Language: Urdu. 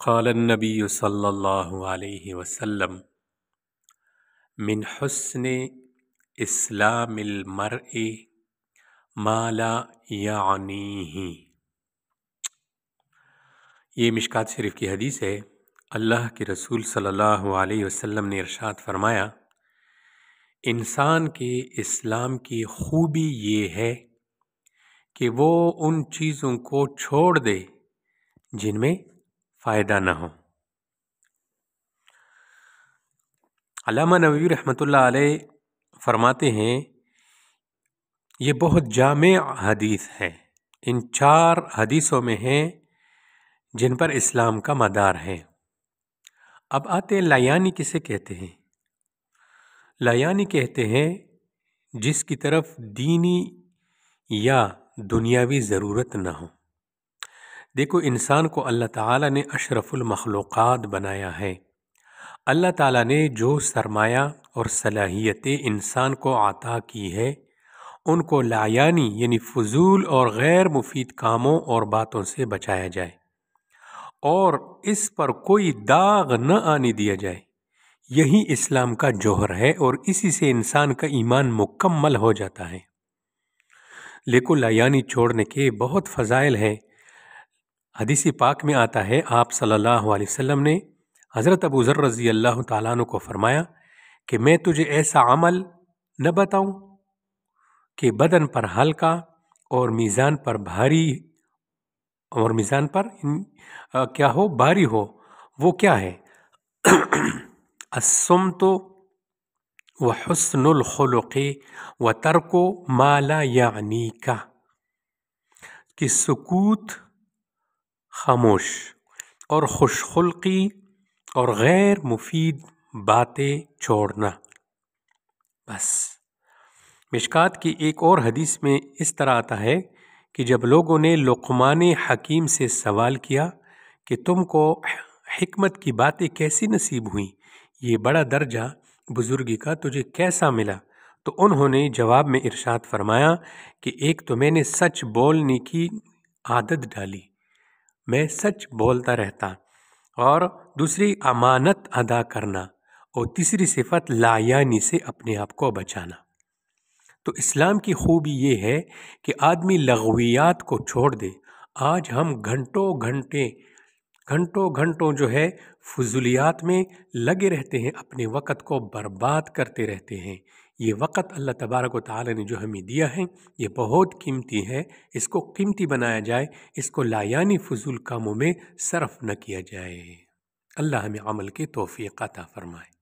قال النبی صلی اللہ علیہ وسلم من حسن اسلام المرء ما لا یعنیہ۔ یہ مشکات شریف کی حدیث ہے۔ اللہ کے رسول صلی اللہ علیہ وسلم نے ارشاد فرمایا، انسان کے اسلام کی خوبی یہ ہے کہ وہ ان چیزوں کو چھوڑ دے جن میں فائدہ نہ ہو۔ علامہ نووی رحمۃ اللہ علیہ فرماتے ہیں یہ بہت جامع حدیث ہے، ان 4 حدیثوں میں ہیں جن پر اسلام کا مدار ہے۔ اب آتے ہیں لایانی کسے کہتے ہیں؟ لایانی کہتے ہیں جس کی طرف دینی یا دنیاوی ضرورت نہ ہو۔ دیکھو، انسان کو اللہ تعالیٰ نے اشرف المخلوقات بنایا ہے۔ اللہ تعالیٰ نے جو سرمایہ اور صلاحیتیں انسان کو عطا کی ہے ان کو لایانی یعنی فضول اور غیر مفید کاموں اور باتوں سے بچایا جائے اور اس پر کوئی داغ نہ آنے دیا جائے۔ یہی اسلام کا جوہر ہے اور اسی سے انسان کا ایمان مکمل ہو جاتا ہے۔ لیکن لایانی چھوڑنے کے بہت فضائل ہیں۔ حدیث پاک میں آتا ہے، آپ صلی اللہ علیہ وسلم نے حضرت ابو ذر رضی اللہ تعالیٰ عنہ کو فرمایا کہ میں تجھے ایسا عمل نہ بتاؤں کہ بدن پر ہلکا اور میزان پر بھاری اور میزان پر کیا ہو؟ بھاری ہو۔ وہ کیا ہے؟ الصمت وحسن الخلق وترک ما لا یعنیک، کہ سکوت، خاموش اور خوش خلقی اور غیر مفید باتیں چھوڑنا۔ بس مشکات کی ایک اور حدیث میں اس طرح آتا ہے کہ جب لوگوں نے لقمان حکیم سے سوال کیا کہ تم کو حکمت کی باتیں کیسی نصیب ہوئیں، یہ بڑا درجہ بزرگی کا تجھے کیسا ملا، تو انہوں نے جواب میں ارشاد فرمایا کہ ایک تو میں نے سچ بولنے کی عادت ڈالی، میں سچ بولتا رہتا، اور دوسری امانت ادا کرنا، اور تیسری صفت لایانی سے اپنے آپ کو بچانا۔ تو اسلام کی خوبی یہ ہے کہ آدمی لغویات کو چھوڑ دے۔ آج ہم گھنٹوں جو ہے فضولیات میں لگے رہتے ہیں، اپنے وقت کو برباد کرتے رہتے ہیں۔ یہ وقت اللہ تبارک و تعالی نے جو ہمیں دیا ہے یہ بہت قیمتی ہے، اس کو قیمتی بنایا جائے، اس کو لایانی فضول کاموں میں صرف نہ کیا جائے۔ اللہ ہمیں عمل کی توفیق عطا فرمائے۔